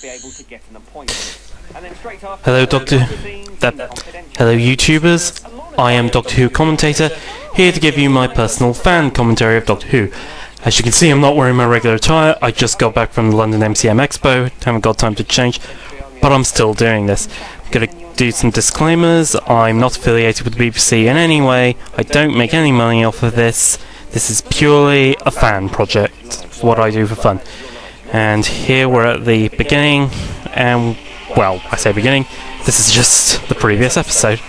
Hello, hello, YouTubers. I am Doctor Who commentator, here to give you my personal fan commentary of Doctor Who. As you can see, I'm not wearing my regular attire. I just got back from the London MCM Expo, haven't got time to change, but I'm still doing this. I'm gonna do some disclaimers. I'm not affiliated with the BBC in any way. I don't make any money off of this. This is purely a fan project. It's what I do for fun. And here we're at the beginning, and, well, I say beginning, this is just the previous episode.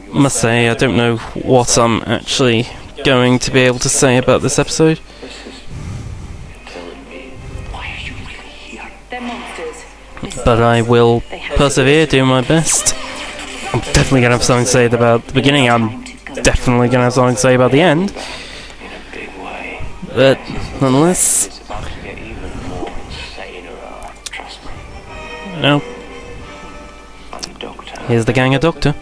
Must say, I don't know what I'm actually going to be able to say about this episode. But I will persevere, do my best. I'm definitely going to have something to say about the beginning, I'm definitely going to have something to say about the end. But, nonetheless... No. Here's the gang of Doctor.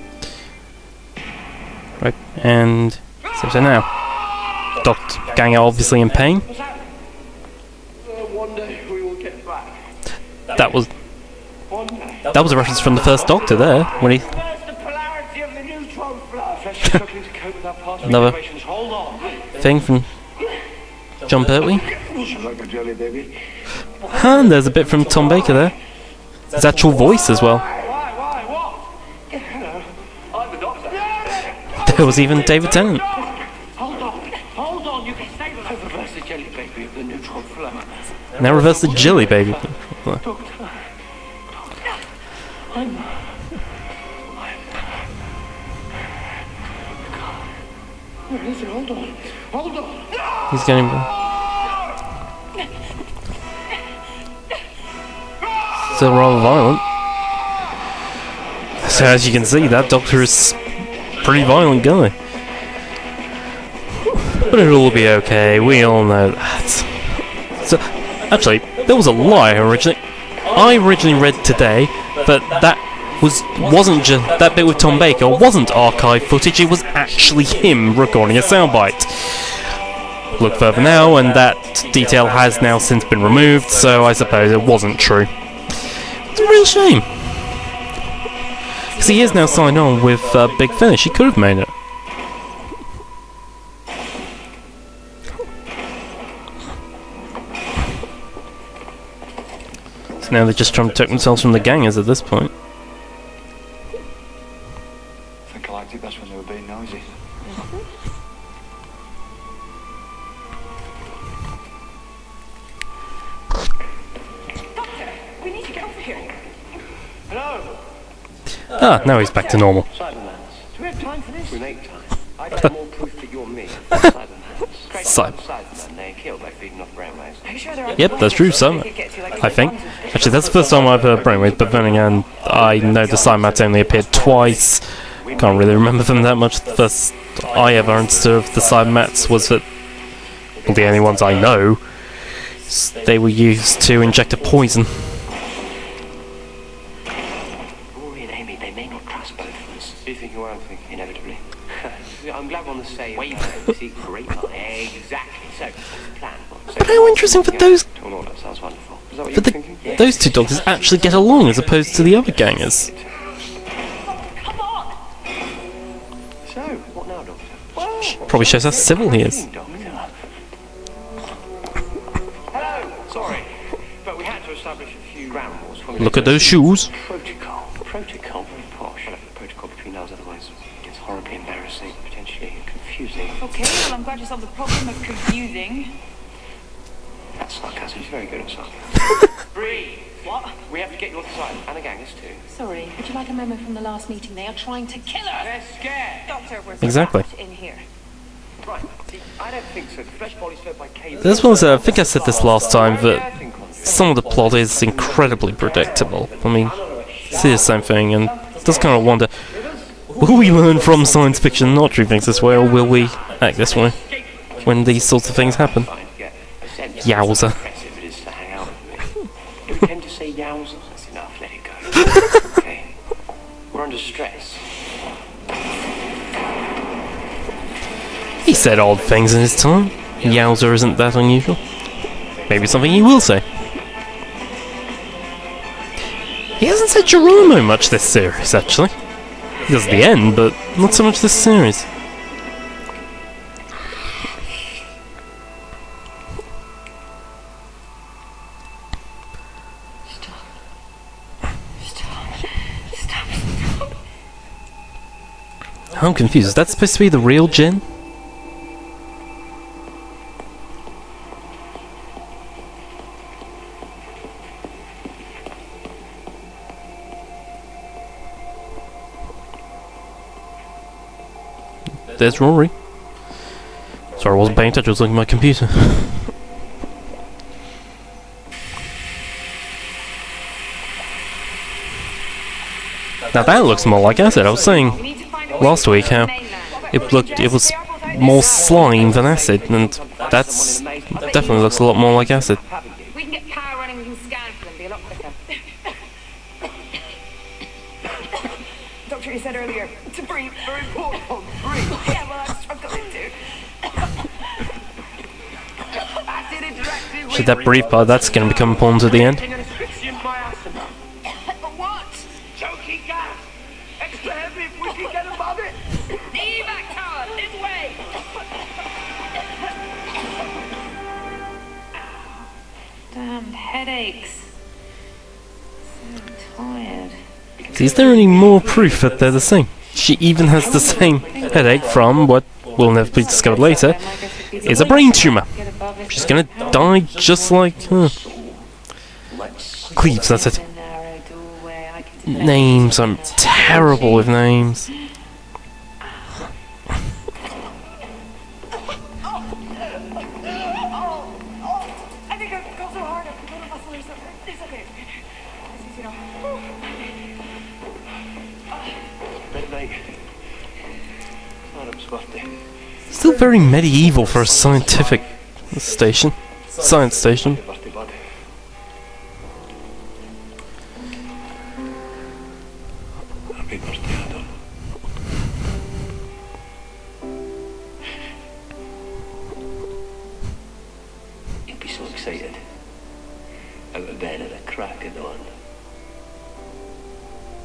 Right, and... So now. Gang are obviously in pain. That was a reference from the first Doctor there, when he... Another thing from John Pertwee. And there's a bit from Tom Baker there. His actual voice as well. There was even David Tennant. Now reverse the jelly baby. He's getting... Still rather violent. So as you can see, that Doctor is a pretty violent guy. But it'll all be okay, we all know that. So, actually, there was a lie originally. I originally read today that wasn't just that bit with Tom Baker wasn't archive footage, it was actually him recording a soundbite. Look further now, and that detail has now since been removed, so I suppose it wasn't true. It's a real shame. Because he is now signed on with Big Finish, he could have made it. So now they're just trying to protect themselves from the gangers at this point. I think I liked it best when they were being noisy. Doctor, we need to get over here. Hello! Ah, now he's back to normal. Cybermans. Do we have time for this? We make time. I got more proof that you're me. Cybermans. Cybermen, they kill by feeding off brainwaves. Are you sure there are... Yep, that's true, so I think. Actually, that's the first time I've heard brainwaves, but then again, I know the Cybermats only appeared twice. Can't really remember them that much. The first I ever understood of the Cybermats was that, well, the only ones I know, they were used to inject a poison. Rory and Amy, they may not trust both of us. Do you think you are? Inevitably. I'm glad we're on the same wavelength. See, great line. Exactly. So, plan. But how interesting for those... That sounds wonderful. Is that what For those two Doctors actually get along as opposed to the other gangers. Come on! So, what now, Doctor? Probably shows how civil he is. Hello! Sorry, but we had to establish a few ground rules. Look at those shoes. Protocol. Protocol, very posh. Protocol between us, otherwise it's horribly embarrassing, potentially confusing. Okay, well, I'm glad you solved the problem of confusing. That's sarcasm. She's very good at something. Breathe. What? We have to get you off the side, and the gangers too. Sorry, would you like a memo from the last meeting? They are trying to kill us! They're scared! Doctor, we're Exactly. trapped in here. Right. See, I don't think so. Flesh bodies fed by cables. This was, I think I said this last time, that some of the plot is incredibly predictable. I mean, see the same thing, and just kind of wonder, will we learn from science fiction not do things this way, or will we act this way when these sorts of things happen? Yowza. Do we tend to say yowza? That's enough, let it go. Okay. We're under stress. He said odd things in his time. Yowza isn't that unusual. Maybe something he will say. He hasn't said Geronimo much this series, actually. He does at the end, but not so much this series. Stop. I'm confused. Is that supposed to be the real Jen? There's Rory. Sorry, I wasn't paying attention, I was looking at my computer. Now that looks more like acid. I was saying last week how it was more slime than acid, and that's definitely looks a lot more like acid. We can get power running, we can scan for them, be a lot quicker. Doctor, you said earlier to breathe, very important. Breathe. Yeah, well, I'm struggling to. Should that brief part, that's going to become important at the end. What? Choking gas! Extra heavy if we can get above it! The evac tower, this way! Damn headaches. So tired. See, is there any more proof that they're the same? She even has the same headache from what will never be discovered later, is a brain tumour. She's gonna die just like her. Cleves, that's it. Names, I'm terrible with names. I think I've got so hard, I've got a muscle or something. It's okay. It's easy now. Still very medieval for a scientific station. Science station. Happy birthday, Adam. You'll be so excited. Out of bed at the crack of dawn.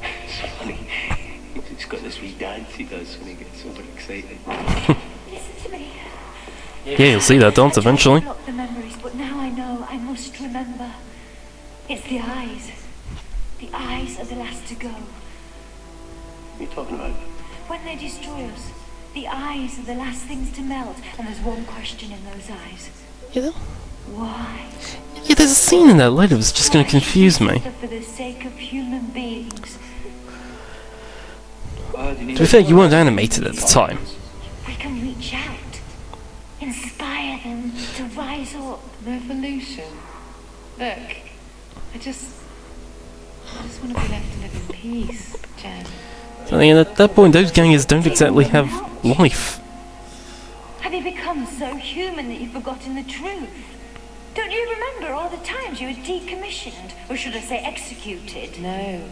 It's funny. He's got this wee dance he does when he gets super excited. Listen to me. Yeah, you'll see that dance eventually. Block the memories, but now I know I must remember. It's the eyes. The eyes are the last to go. What are you talking about? When they destroy us, the eyes are the last things to melt, and there's one question in those eyes. Yeah, Why? yeah, there's a scene in that later that's just going to confuse me. For the sake of human beings, To be fair, you weren't animated at the time. we can reach out, inspire them to rise up. Revolution. Look, I just want to be left to live in peace, Jen. I mean, at that point, those gangers don't exactly have life. Have you become so human that you've forgotten the truth? Don't you remember all the times you were decommissioned, or should I say executed? No,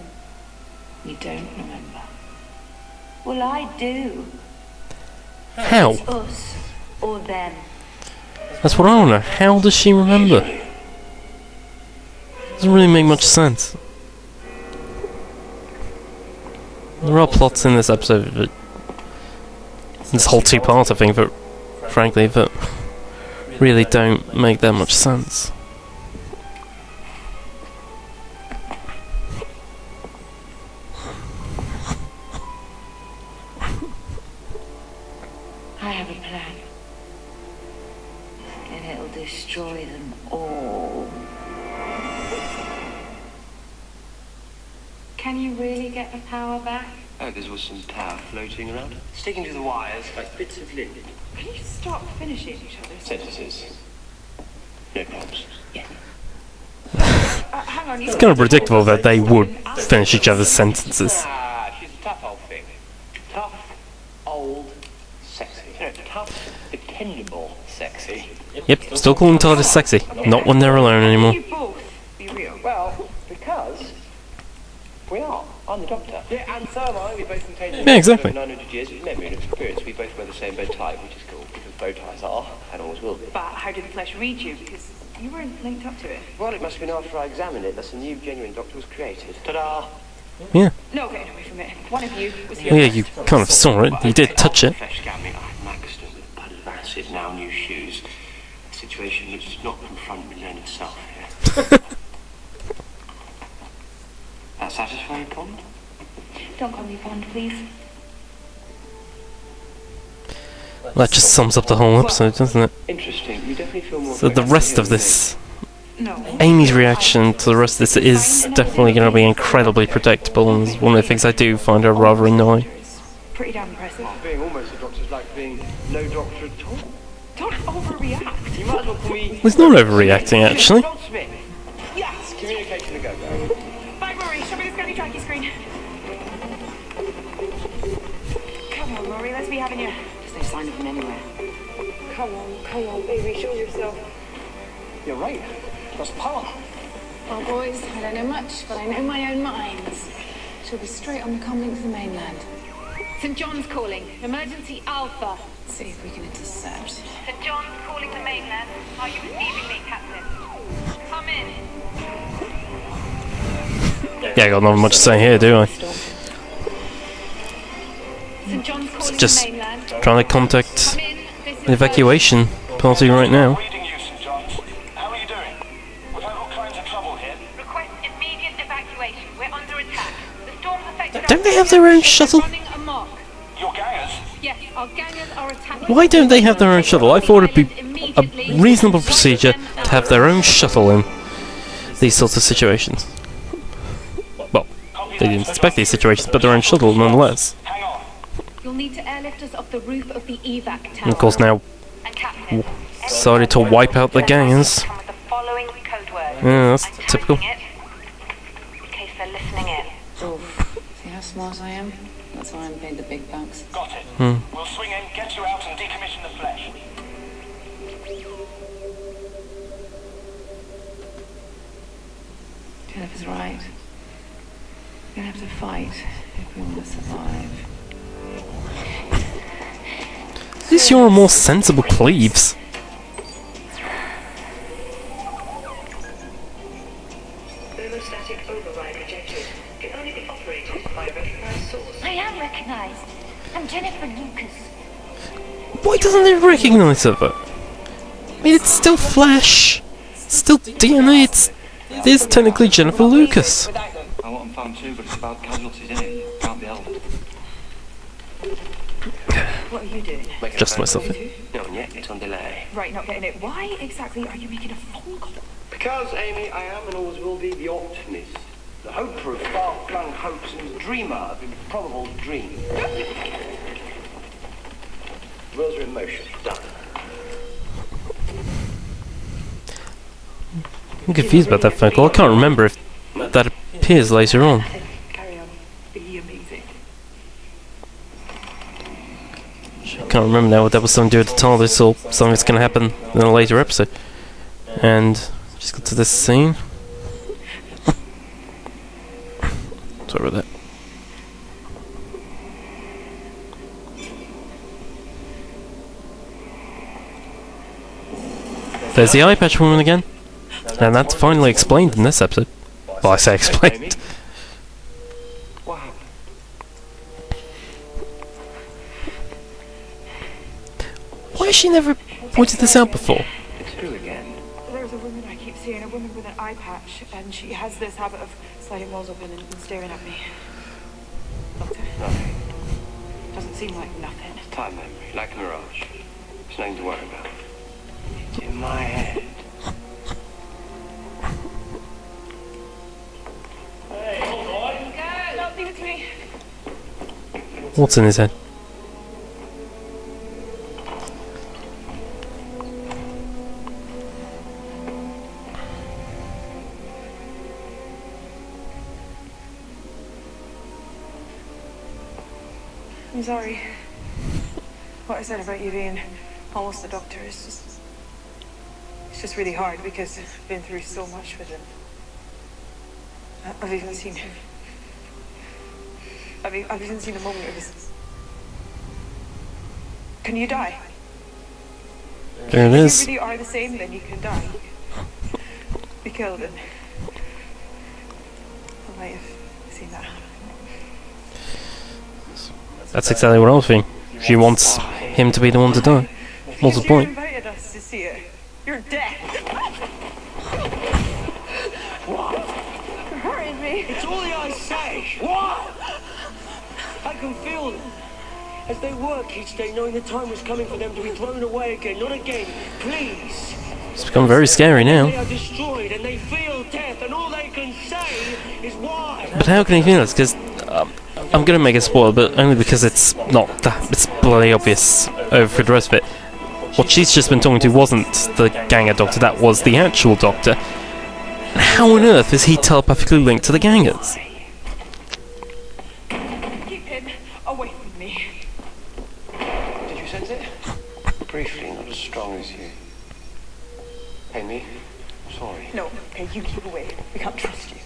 you don't remember. Well, I do. How? It's us or them. That's what I want to know. How does she remember? Doesn't really make much sense. There are plots in this episode, but this whole two-part, I think, that frankly, that really don't make that much sense. I have a plan. And it'll destroy them all. Can you really get the power back? Oh, there was some power floating around. Sticking to the wires like bits of lint. Can you stop finishing each other's Sentences. No problems. Yeah. hang on, you It's kind of predictable that they would finish each other's sentences. Ah, she's a tough old thing. Tough, old, sexy. No, tough, dependable, sexy. Yep, still calling TARDIS sexy. Not when they're alone anymore. You both be real. Well, because we are. I'm the Doctor. Yeah, and so am I. We both contain Yeah, exactly. 900 years. No moon experience. We both wear the same bow tie, which is cool because bow ties are and always will be. But how did the flesh read you? Because You weren't linked up to it. Well, it must have been after I examined it that a new genuine doctor was created. Ta-da! Yeah. No getting away from it. One of you was here. Yeah, you kind of saw it. You did touch it. Fresh gambling. I had an accident with a puddle of acid, now new shoes. A situation which does not confront me learned itself here. That satisfy you, Pond? Don't call me Pond, please. That just sums up the whole episode, doesn't it? Interesting. You definitely feel more. So the rest of this, No. Amy's reaction to the rest of this is definitely going to be incredibly predictable, and is one of the things I do find her rather annoying. Pretty damn impressive. Being almost a doctor is like being no doctor at all. Don't overreact. You might as well call me. He's not overreacting, actually. John Smith. Yes, communication to go. Bye, Rory. Show me the scanny tracky screen. Come on, Rory. Let's be having you. There's no sign of him anywhere. Come on, baby. Show yourself. You're right. That's power. Well, boys, I don't know much, but I know my own minds. She'll be straight on the comlink to the mainland. St. John's calling. Emergency Alpha. See if we can intercept. St. John's calling the mainland. Are you receiving me, Captain? Come in. Yeah, I got not much to say here, do I? St. John's calling Just the mainland. trying to contact Come in. This is an evacuation party right now. Reading you, St. John's. How are you doing? We've had all kinds of trouble here. Request immediate evacuation. We're under attack. The storm affected Don't they have their own shuttle? Running amok. Your gangers? Yes, our gangers are attacking. Why don't they have their own shuttle? I thought it'd be a reasonable procedure to have their own shuttle in these sorts of situations. Well, they didn't expect these situations, but their own shuttle nonetheless. Hang on. You'll need to airlift us off the roof of the evac tower. And of course now And Captain, decided to wipe out the gangers. come with the following code word. Yeah, that's I'm typical. typing it in case they're listening in. Oof. See how smart I am? That's why I'm paid the big bucks. Got it. We'll swing in, get you out, and decommission the flesh. Jennifer's right. We're gonna have to fight if we want to survive. At least you're a more sensible Cleves. Thermostatic override rejected. Can only be operated by a recognized source. I am recognised. I'm Jennifer Lucas. Why doesn't it recognise her? I mean, it's still flesh. It's still DNA. It is technically Jennifer Lucas. I want them found too, but it's about casualties, isn't it? Can't be helped. What are you doing? Just myself. No, and yet it's on delay. Right, not getting it. Why exactly are you making a phone call? Because, Amy, I am and always will be the optimist. The hoper of far-flung hopes and the dreamer of improbable dreams. Wheels are in motion. Done. I'm confused about that phone call. I can't remember if that appears later on. Carry on. Be amazing. Can't remember now what that was something to do with the TARDIS or something that's going to happen in a later episode. And just got to this scene. Sorry about that. There's the eye patch woman again. And that's finally explained in this episode. Well, I say explained. What happened? Why has she never pointed this out before? It's who again? There's a woman I keep seeing, a woman with an eye patch, and she has this habit of sliding walls open and staring at me. Doctor, Nothing. doesn't seem like nothing. Time memory, like a mirage. It's nothing to worry about. It's in my head. Don't leave it to me. What's in his head? I'm sorry. What I said about you being almost a doctor is just... It's just really hard because I've been through so much with him. I've even seen him. I've even seen a moment of his... Can you die? There it If is. you really are the same, then you can die. be killed, and I might have seen that happen. That's exactly what I was thinking. She wants him to be the one to die. What's the You point? invited us to see it. You're dead. You're hurting me. It's all I say. What? I can feel them. As they work each day, knowing the time was coming for them to be thrown away again, not again. Please. It's become very scary They now. are destroyed and they feel death, and all they can say is why. But how can he feel this? Because I'm gonna make a spoiler, but only because it's not that. It's bloody obvious over the rest of it. What she's just been talking to wasn't the Ganger Doctor, that was the actual Doctor. And how on earth is he telepathically linked to the Gangers? Keep him away from me. Did you sense it? Briefly, not as strong as you. Amy, sorry. No, okay, you keep away. We can't trust you.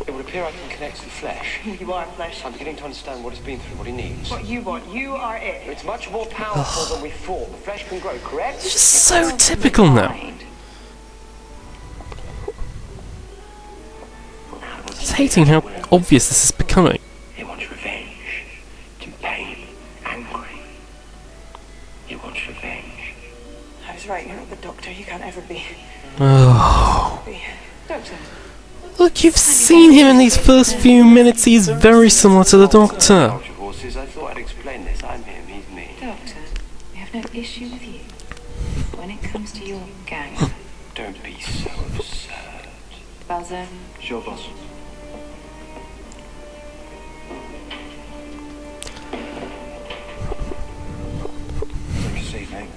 It would appear I can connect to the flesh. You are flesh. I'm beginning to understand what he's been through, what he needs. What you want. You are it. It's much more powerful than we thought. The flesh can grow, correct? It's just so typical now. Just hating how obvious this is becoming. He wants revenge. It's in pain, angry. He wants revenge. I was right. You're not the Doctor. You can't ever be. Oh. Doctor. Look, you've seen him in these first few minutes. He's very similar to the Doctor. Horses, I thought I'd explain this. I'm him, he's me. Doctor, we have no issue with you. When it comes to your gang, Don't be so absurd. Buzzer, Sure, boss. Take a seat, mate.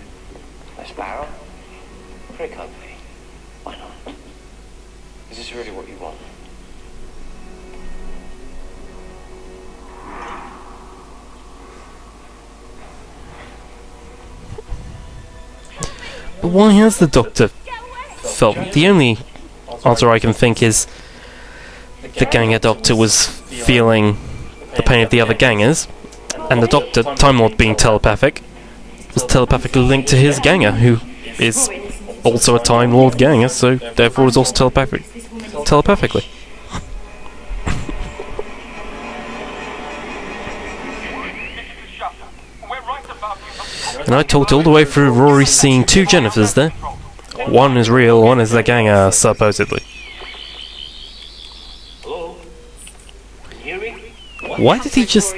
A sparrow? Very company. Why not? Is this really what you want? But why has the Doctor felt? The only answer I can think is the Ganger Doctor was feeling the pain of the other Gangers, and the Doctor, Time Lord being telepathic, was telepathically linked to his Ganger, who is also a Time Lord Ganger, so therefore is also telepathically. And I talked all the way through Rory seeing two Jennifers there. One is real, one is the Ganger, supposedly. Hello? Can you hear me? Why did he just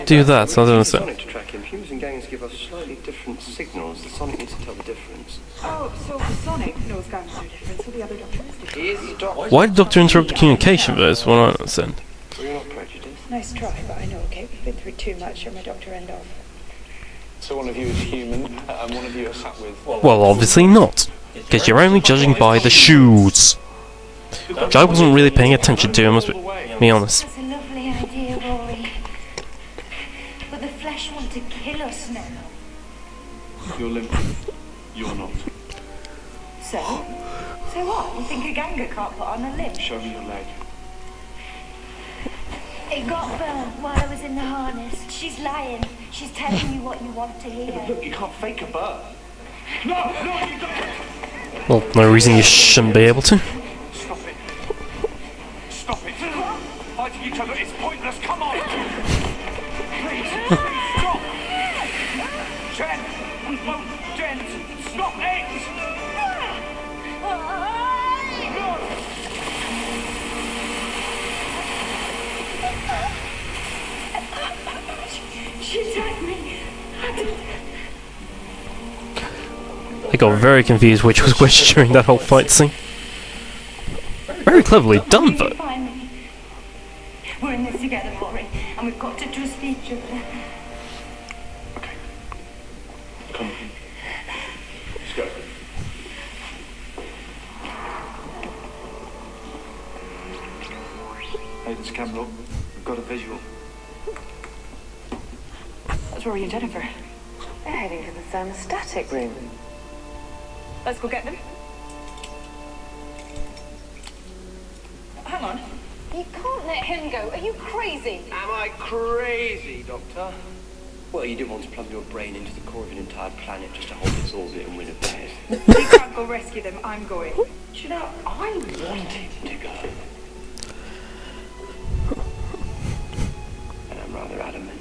do that? I don't understand. Sonic to track him. Humans and gangs give us slightly different signals. The Sonic needs to tell the difference. Oh, so Sonic knows gangs are different, so the other Doctor is different. He is the doctor. Why did the Doctor interrupt the communication first? Well, I don't understand. We're not prejudiced. Nice try, but I know, okay? We've been through too much. You're my Doctor end off. So one of you is human, and one of you are sat with... Well, obviously not. Because you're only judging by the shoes. Which I wasn't really paying attention to, I must be honest. that's a lovely idea, Rory. But the flesh want to kill us now. You're limping. You're not. So? So what? You think a ganger can't put on a limb? Show me your leg. It got burnt while I was in the harness. She's lying. She's telling you what you want to hear. Look, you can't fake a birth. No, you don't! Well, no reason you shouldn't be able to. Stop it. Stop it. Fighting each other is pointless. Come on. Please, stop. Jen. Oh, Jen. Stop it. She attacked me. I got very confused which was which during that whole fight scene. Very cleverly done, though. Finally. We're in this together, Rory, and we've got to trust each other. Okay. Come on. Let's go. Hey, this camera. We've got a visual. That's Rory and Jennifer. They're heading to the thermostatic room. Let's go get them. Hang on. You can't let him go. Are you crazy? Am I crazy, Doctor? Well, you didn't want to plumb your brain into the core of an entire planet just to hold its orbit and win a bet. You can't go rescue them. I'm going. Do you know, I wanted to go. And I'm rather adamant.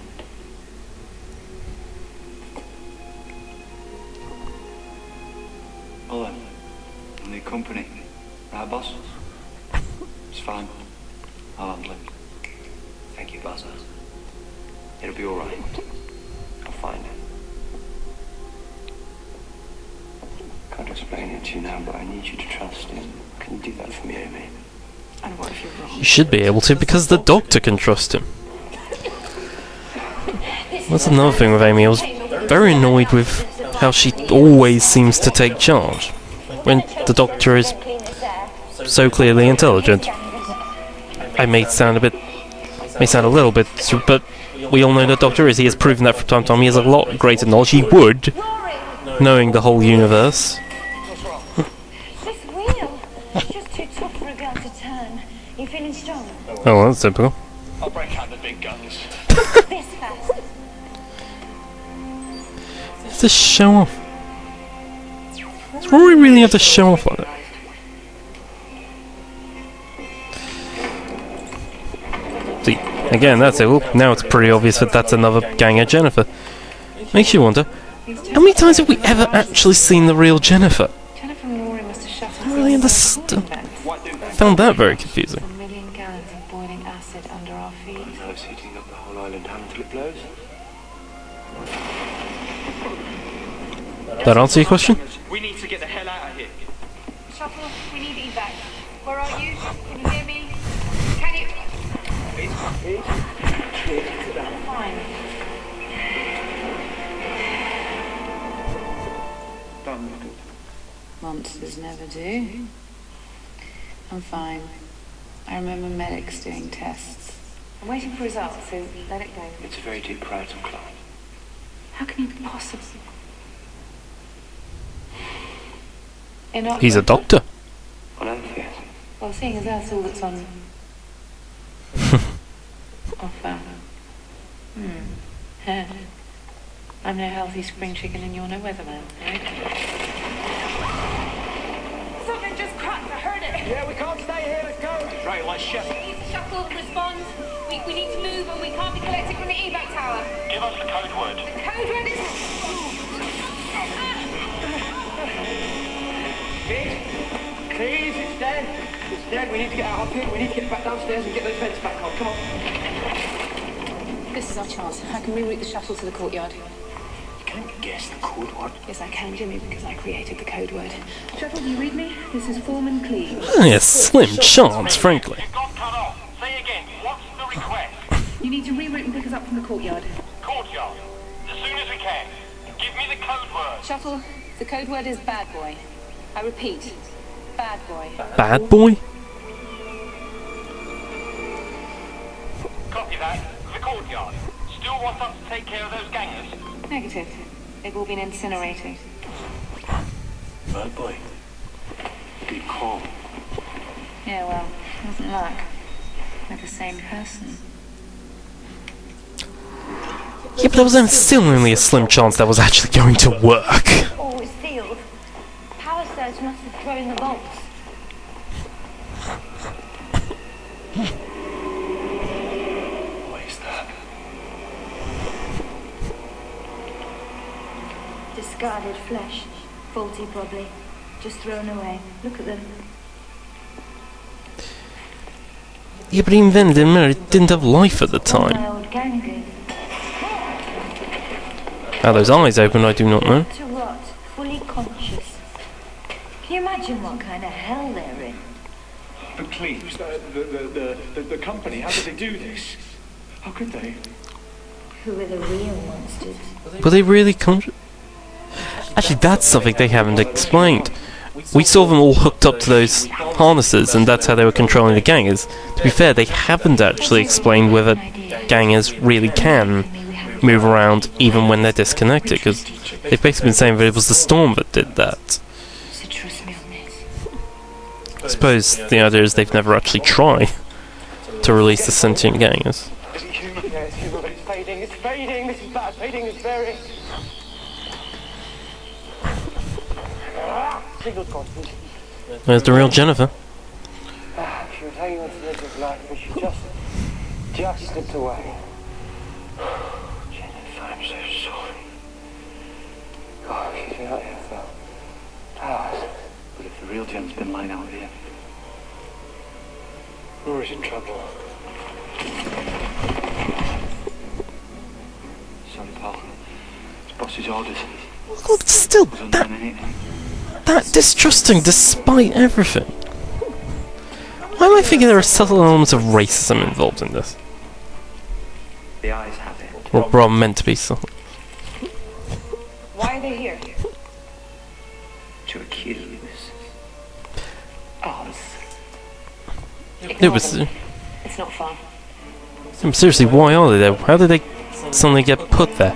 Well then, I'm new company. Right, boss? It's fine. I'll handle it. Thank you, Buzzer. It'll be all right. I'll find it. Can't explain it to you now, but I need you to trust him. Can you do that for me, Amy? And what if you're wrong? You should be able to, because the doctor can trust him. That's another thing with Amy. I was very annoyed with how she always seems to take charge when the doctor is so clearly intelligent. I may sound a little bit, but we all know the doctor is. He has proven that from time to time. He has a lot greater knowledge. He would, knowing the whole universe. This wheel is just too tough for a girl to turn. You feeling strong? Oh, well, that's typical. I'll break out the big guns. This fast. It's a show off. Does Rory really have to show off like that? See, again, that's it. Well, now it's pretty obvious that that's another gang of Jennifer. Makes you wonder, how many times have we ever actually seen the real Jennifer? Jennifer and Rory must have shut I don't really understand. Found that very confusing. A million gallons of boiling acid under our feet. Now it's heating up the whole island down until it blows. That answer your question? We need to get the hell out of here. Shuttle, we need evac. Where are you? Can you hear me? Can you... Fine. Don't look at Monsters never do. I'm fine. I remember medics doing tests. I'm waiting for results, so let it go. It's a very deep parietal clot. How can you possibly... He's a doctor. On Earth, yes. Well, seeing as that's all that's on offer. I'm no healthy spring chicken and you're no weatherman, right? Something just cracked, I heard it. Yeah, we can't stay here. Let's go. Right, let's shift. Please, Shuttle, respond. We need to move and we can't be collected from the evac tower. Give us the code word. The code word is... Please, it's dead. It's dead. We need to get out of here. We need to get back downstairs and get those vents back on. Come on. This is our chance. I can reroute the shuttle to the courtyard. You can't guess the code word. Yes, I can, Jimmy, because I created the code word. Shuttle, do you read me? This is Foreman Cleve. Only a slim chance, frankly. It got cut off. Say again. What's the request? You need to reroute and pick us up from the courtyard. Courtyard. As soon as we can. Give me the code word. Shuttle, the code word is bad boy. I repeat, bad boy. Bad boy? Copy that. The courtyard. Still want us to take care of those gangers? Negative. They've all been incinerated. Bad boy. Good call. Yeah, well, wasn't luck. They're the same person. Yeah, but there was still only a slim chance that was actually going to work. Always sealed. Power surge must have thrown the bolts. What is that? Discarded flesh. Faulty probably. Just thrown away. Look at them. Yeah, but even then, it didn't matter. It didn't have life at the All time. my old gangers. How those eyes open, I do not know. To rot. Fully conscious. Can you imagine what kind of hell they're in? But Cleves, the company, how did they do this? How could they? Who are the real monsters? Were they really conscious? Actually, that's something they haven't explained. We saw them all hooked up to those harnesses, and that's how they were controlling the gangers. To be fair, they haven't actually explained whether gangers really can move around even when they're disconnected, because they've basically been saying that it was the storm that did that. So trust me on this. I suppose the idea is they've never actually tried to release the sentient gangers. Is it human? Yeah, it's human, but it's fading. It's fading. This is bad. Fading is very... Signal's gone. Where's the real Jennifer? She was hanging on to the edge of life, but she just slipped away. Jennifer, I'm so sorry. God, she's been out here for hours. But if the real Jen's been lying out here, Rory's in trouble. sorry, pal. It's boss's orders. Well, still, Wasn't that doing anything. distrusting despite everything. Why am I thinking there are subtle elements of racism involved in this? The eyes have it. Or rather meant to be subtle. Why are they here? To accuse us. It was. It's not far. Seriously, why are they there? How did they suddenly get put there?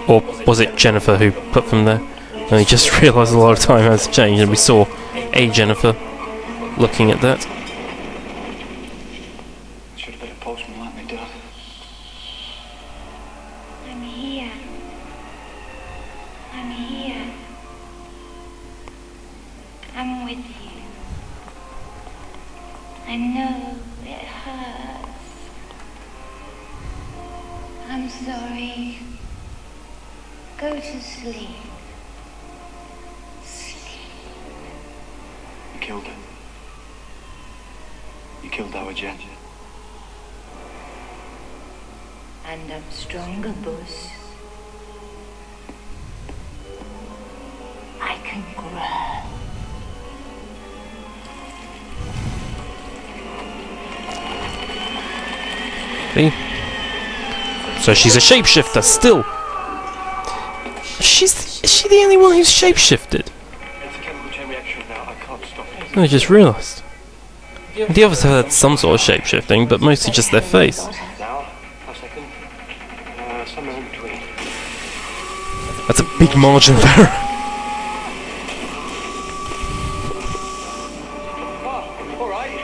Or was it Jennifer who put them there? And we just realised a lot of time has changed and we saw a Jennifer looking at that. Should have been a postman like me, Dad. I'm here. I'm here. I'm with you. I know it hurts. I'm sorry. Go to sleep. You killed her. You killed our Jen. And I'm stronger, boss. I can grow. See? So she's a shapeshifter still. Is she the only one who's shapeshifted? It's a chemical chain reaction now. I can't stop it. I just realised. The others have had some sort of shapeshifting, but mostly just their face. Now, a second. Somewhere in between. That's a big margin of error. All right.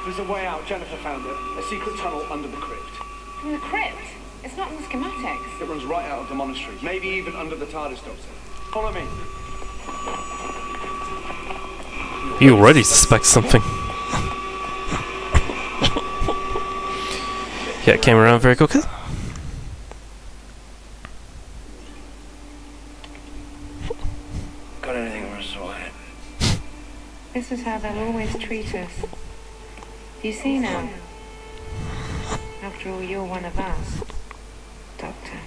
There's a way out. Jennifer found it. A secret tunnel under the crypt. In the crypt? It's not in the schematics. It runs right out of the monastery. Maybe even under the TARDIS, Doctor. Follow me. You already suspect something. Yeah, it came around very quickly. Got anything on us, Wyatt? This is how they'll always treat us. You see now? After all, you're one of us, Doctor.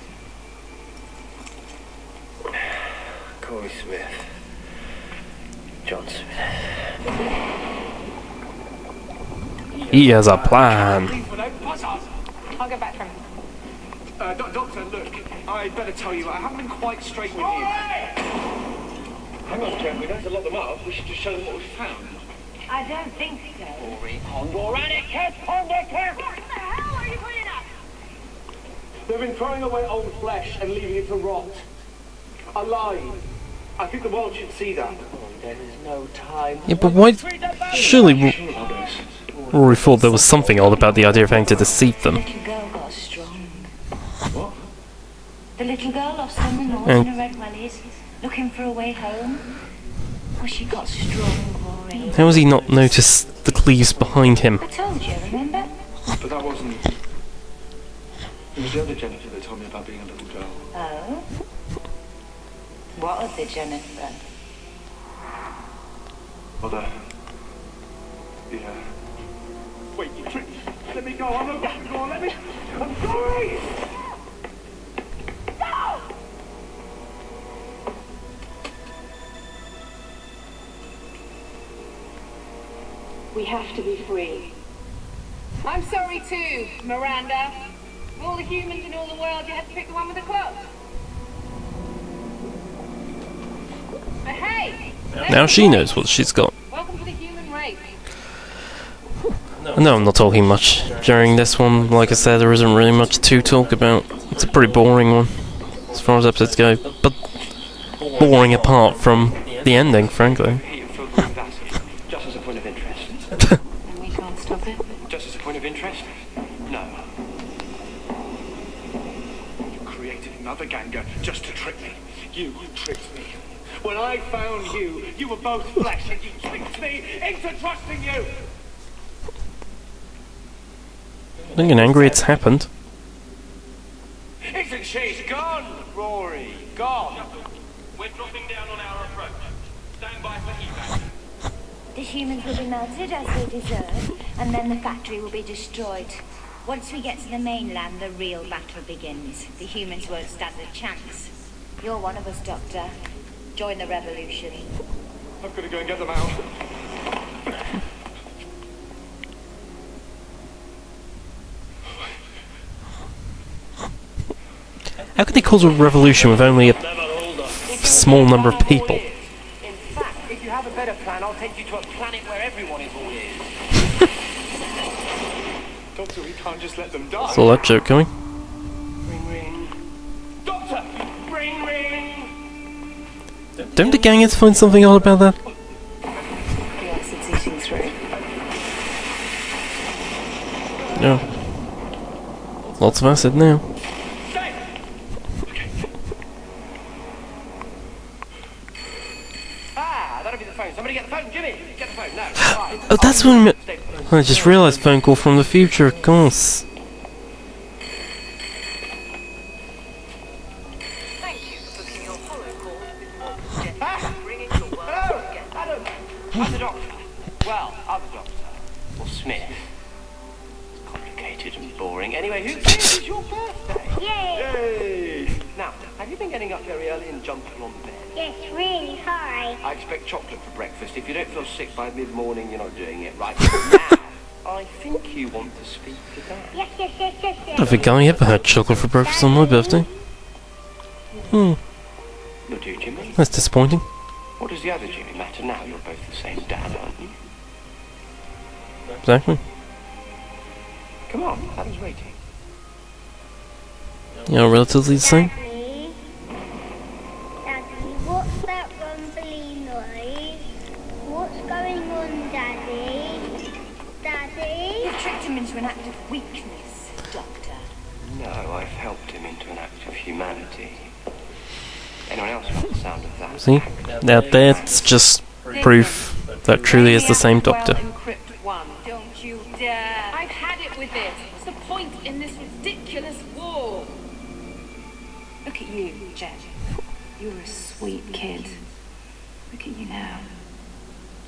Corey Smith. John Smith. He has a plan. I'll go back for him. Doctor, look. I'd better tell you, I haven't been quite straight with you. Hang on, Jen. We don't have to lock them up. We should just show them what we found. I don't think so. What the hell are you putting up? They've been throwing away old flesh and leaving it to rot. Alive. I think the world should see that. There is no time. Yeah, but why? Surely Rory thought there was something odd about the idea of having to deceive them. The little girl got strong. What? The little girl lost her moors Oh. in the red wellies, looking for a way home. Well, she got strong, Rory. How has he not noticed the cleaves behind him? I told you, remember? But that wasn't... It was the other Jennifer that told me about being a little girl. Oh? What other Jennifer? Mother. Yeah. Wait, let me go. I'm okay. Go on, let me... I'm sorry! We have to be free. I'm sorry too, Miranda. Of all the humans in all the world, you had to pick the one with the clothes. But hey! Now she knows what she's got. Welcome to the human race. No, I'm not talking much during this one. Like I said, there isn't really much to talk about. It's a pretty boring one, as far as episodes go. But boring apart from the ending, frankly. Just as a point of interest. And we can't stop it? Just as a point of interest? No. You created another ganger just to trick me. You tricked me. When I found you, you were both flesh, and you tricked me into trusting you. Don't get angry, it's happened. Isn't she? She's gone, Rory. Gone. We're dropping down on our approach. Stand by for evac. The humans will be melted as they deserve, and then the factory will be destroyed. Once we get to the mainland, the real battle begins. The humans won't stand a chance. You're one of us, Doctor. Join the revolution. I've got to go and get them out. How could they cause a revolution with only a small number of people? In fact, if you have a better plan, I'll take you to a planet where everyone is all ears. Doctor, we can't just let them die. Saw that joke coming. Ring, ring. Doctor! Ring, ring! Don't the gangers find something odd about that? The acid's eating through. No. Lots of acid now. That'll be the phone. Somebody get the phone. Jimmy, get the phone. No. Right. Oh, that's when I just realised phone call from the future, of course. Thank you for booking your follow call with more bringing your world Hello, together. Adam. I'm the doctor. Well, other doctor. Or Smith. It's complicated and boring. Anyway, who cares? It's your birthday. Yay! Now, have you been getting up very early and jumping on bed? Yes, really high. I expect chocolate for breakfast. If you don't feel sick by mid-morning, you're not doing it right. Now, I think you want to speak to Dad. Yes, yes, yes, yes, yes. I don't think I ever had chocolate for breakfast on my birthday. You do, Jimmy. That's disappointing. What does the other Jimmy matter now? You're both the same dad, aren't you? Exactly. Come on, Adam's waiting. You know, relatively the same. Daddy, what's that rumbly noise? What's going on, Daddy? Daddy? You've tricked him into an act of weakness, Doctor. No, I've helped him into an act of humanity. Anyone else want the sound of that? See? Now that's just proof that truly is the same Doctor. Encrypt one. Don't you dare. I've had it with this. What's the point in this ridiculous war? Look at you, Jen. You're a sweet kid. Look at you now.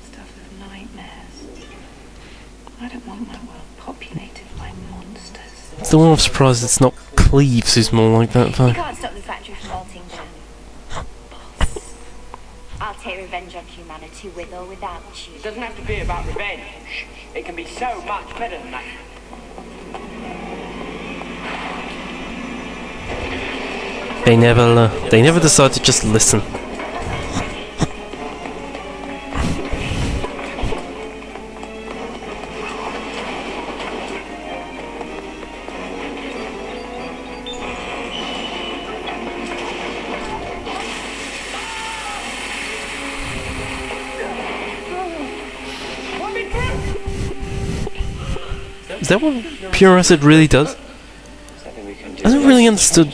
Stuff of nightmares. I don't want my world populated by monsters. It's the one I'm surprised it's not Cleves who's more like that, You though. can't stop the factory from melting down. Boss. I'll take revenge on humanity with or without you. It doesn't have to be about revenge. It can be so much better than that. They never decide to just listen. Is that what pure acid really does? I haven't really understood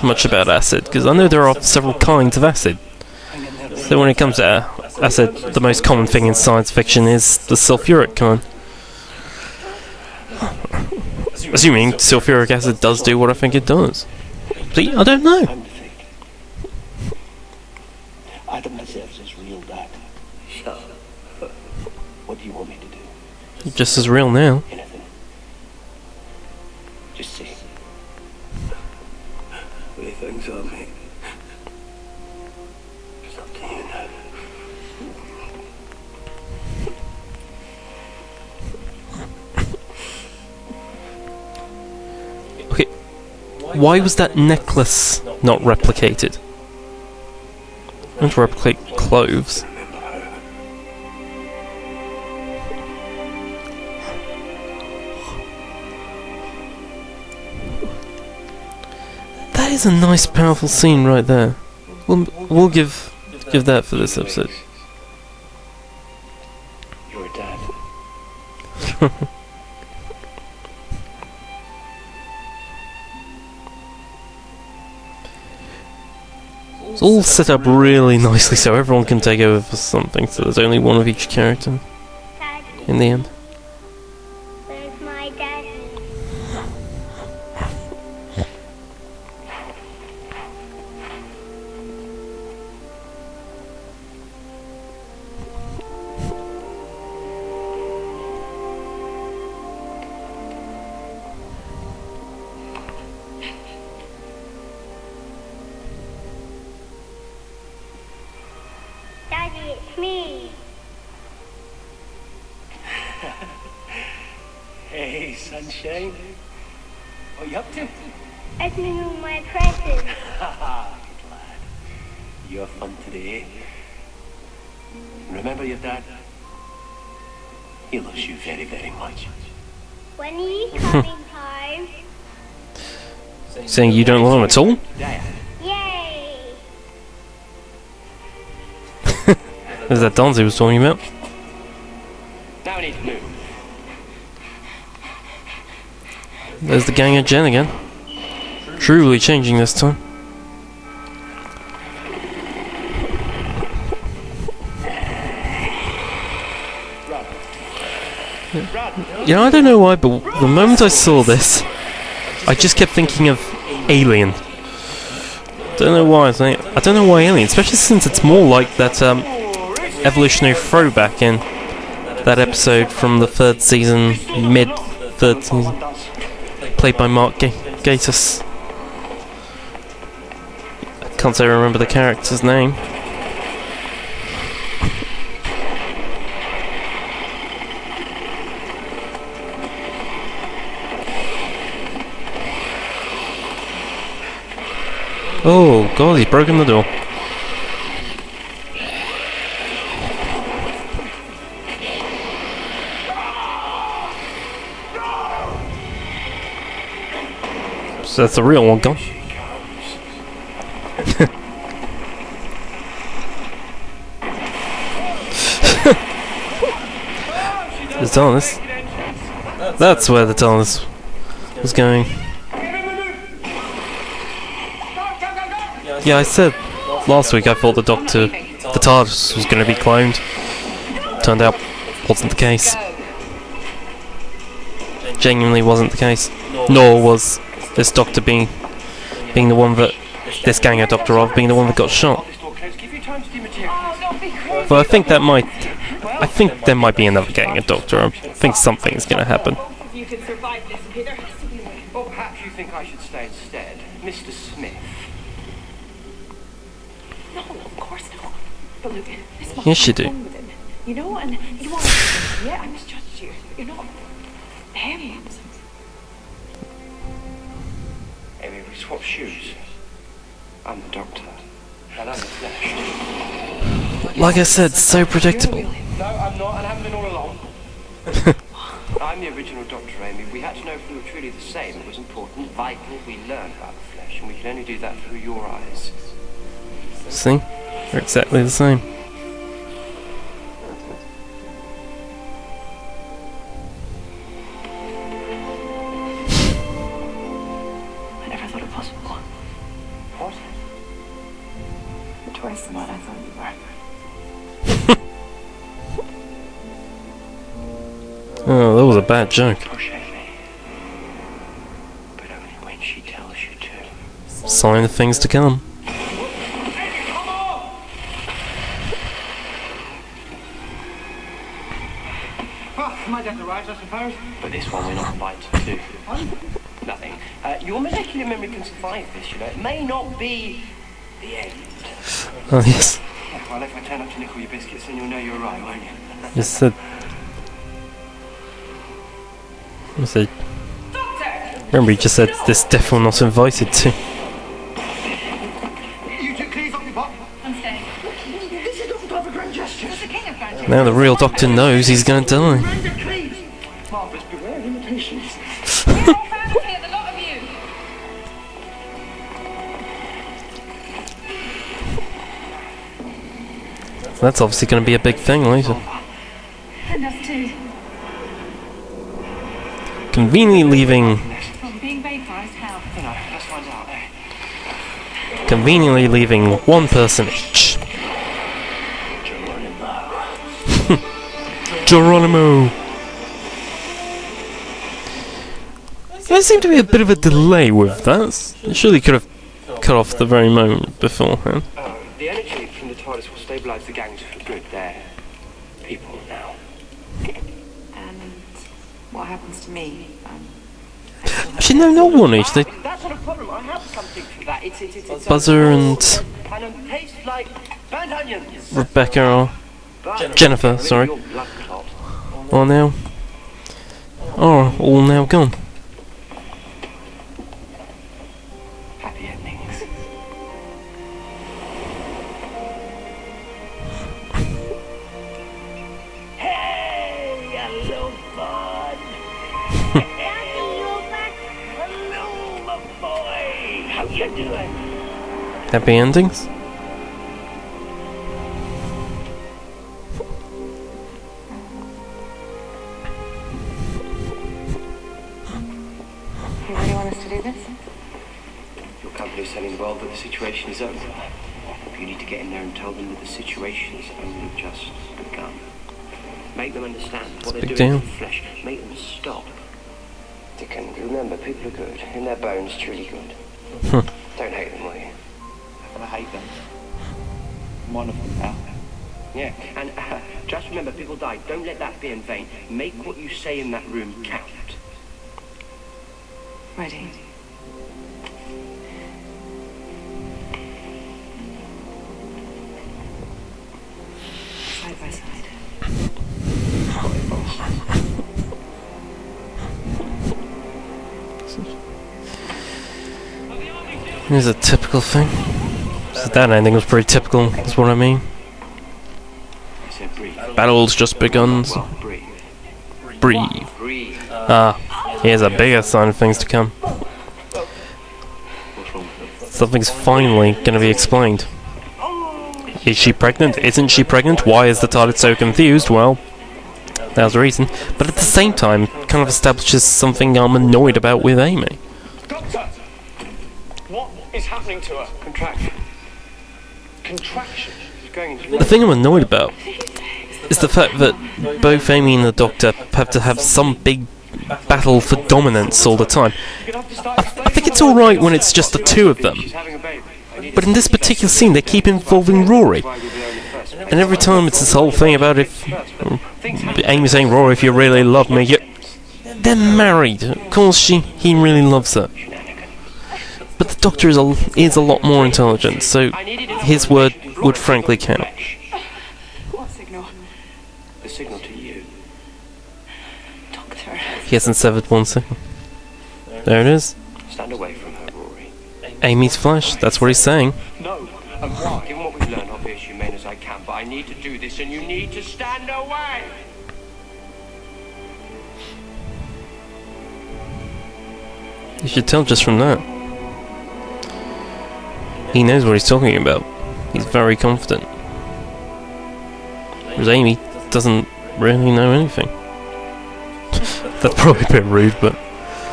much about acid, because I know there are several kinds of acid. So when it comes to acid, the most common thing in science fiction is the sulfuric kind. Assuming sulfuric acid does do what I think it does. See, I don't know. I'm the thing. Adam deserves his real dad. Shut up. What do you want me to do? Just as real now. Anything. Just say. What do you think so, mate? It's up to you now. Okay, why was that necklace not replicated? I want to replicate clothes. That is a nice, powerful scene right there. We'll give that for this episode. You're a dad. It's all set up really nicely so everyone can take over for something, so there's only one of each character Daddy, in the end. where's my daddy? Daddy, it's me. Hey, sunshine. What are you up to? Opening all my presents. Haha, good lad. You're fun today. Remember your dad? He loves you very, very much. When are you coming home? Saying you don't love him at all? Dad. Yay! There's that dance he was talking about. Now we need to move. There's the gang of Jen again. Truly changing this time. You know, I don't know why, but the moment I saw this, I just kept thinking of Alien. Don't know why. I don't know why Alien, especially since it's more like that evolutionary throwback in that episode from the third season, mid-third season, played by Mark Gatiss. I can't say I remember the character's name. Oh god, he's broken the door. So that's the real one gone. The TARDIS. That's where the TARDIS was going. Yeah, I said last week I thought the TARDIS was going to be cloned. Turned out wasn't the case. Genuinely wasn't the case. Nor was this Doctor being the one that this gang of Doctor of being the one that got shot. But I think there might be another gang of Doctor. I think something's going to happen. You can survive this, okay? There has to be a way. Or perhaps you think I should stay instead, Mr. Smith. No, of course not. But look, this must Yes, you be do. wrong with him. You know, and you want to yeah, I misjudged you. You're not him. Amy, we swap shoes. I'm the Doctor. And I'm the Flesh. Like I said, so predictable. No, I'm not, and I haven't been all along. I'm the original Doctor, Amy. We had to know if we were truly the same. It was important, vital. We learned about the flesh, and we could only do that through your eyes. See? They're exactly the same. I never thought it possible. What? You're twice the man I thought you were. Oh, that was a bad joke. Push Amy. But only when she tells you to. Sign of things to come. My death arrives, I suppose. But this one we're not invited to. Nothing. Your molecular memory can survive this, you know. It may not be the end. Oh yes. Well, if I turn up to nickel your biscuits, then you'll know you're right, won't you? You said. You said. Remember, you just said this definitely not invited to. You two, please, off your pop. I'm staying. This is not part of a grand gesture. Who's the king of Grand Now the real Doctor knows he's gonna die. Marvellous, beware limitations. You're all family here, the lot of you. That's obviously gonna be a big thing later. And us too. Conveniently leaving. From being vaporized, how? You know, let's find out, eh? conveniently leaving one person each. Geronimo! There seemed to be a bit of a delay with that. It surely could have cut off the very moment beforehand. The energy from the TARDIS will stabilise the gangs for good. They're people now. And what happens to me? Actually, no, not one each. They That's not a problem. I have something for that. It's Buzzer and tastes like burnt onions. Rebecca or Jennifer, sorry, are now all now gone. Happy endings. Hey, a little fun. Daddy, you're back. Hello, my boy. How you doing? Happy endings? You really want us to do this? Your company's telling the world that the situation is over. You need to get in there and tell them that the situation's only just begun. Make them understand what they're big doing deal. to the flesh. Make them stop. Dickon, remember, people are good. In their bones, truly good. Don't hate them, will you? I hate them. I'm one of them now. Yeah, and just remember, people die. Don't let that be in vain. Make what you say in that room count. Ready. Side by side. Here's a typical thing. So that ending was pretty typical, is what I mean. I said breathe. Battle's just begun. So Well, breathe. breathe. Breathe. Ah, here's a bigger sign of things to come. What's wrong with them? Something's finally going to be explained. Is she pregnant? Isn't she pregnant? Why is the TARDIS so confused? Well, there's a reason. But at the same time, kind of establishes something I'm annoyed about with Amy. Doctor! What is happening to her? Contraction. Contraction. She's going into The thing I'm annoyed about is the fact that both Amy and the Doctor have to have some big battle for dominance all the time. I think it's alright when it's just the two of them. She's having a baby. But in this particular scene, they keep involving Rory. And every time it's this whole thing about if Amy saying, Rory, if you really love me, they're married. Of course, he really loves her. But the Doctor is a lot more intelligent, so his word would frankly count. What signal? The signal to you. Doctor. He hasn't severed one second. There it is. Stand away from her, Rory. Amy's flesh, that's what he's saying. No. And why? Given what we've learned, I'll be as humane as I can, but I need to do this, and you need to stand away! You should tell just from that. He knows what he's talking about. He's very confident. Whereas Amy doesn't really know anything. That's probably a bit rude, but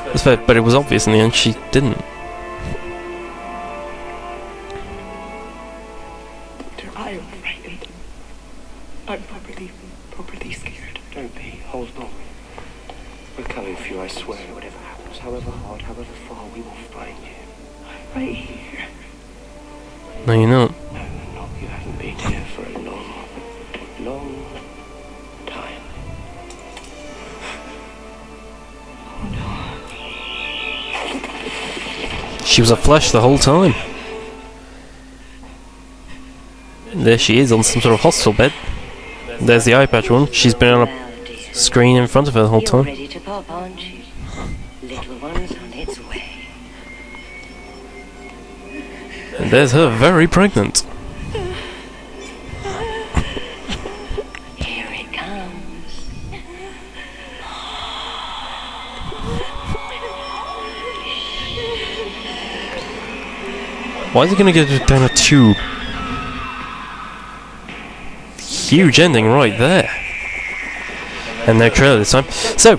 that's fair. But it was obvious in the end she didn't. I am frightened. I'm properly scared. Don't be. Hold on. We're coming for you, I swear. Whatever happens, however hard, however far, we will find you. I'm right here. No, you're not. No, you're not. You haven't been here for a long, long time. She was a flesh the whole time. There she is on some sort of hospital bed. There's the eye patch one. She's been on a screen in front of her the whole You're time. ready to pop, aren't you? Little one's on its way. And there's her very pregnant. Here it comes. Why is he gonna go down a tube? Huge ending right there. And no trailer this time. So,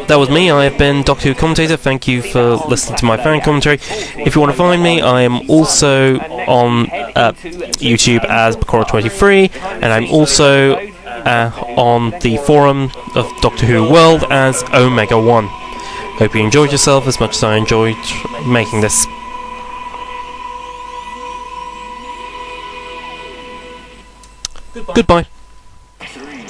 that was me. I have been Doctor Who Commentator. Thank you for listening to my fan commentary. If you want to find me, I am also on YouTube as Bakora23, and I'm also on the forum of Doctor Who World as Omega1. Hope you enjoyed yourself as much as I enjoyed making this. Goodbye. 3,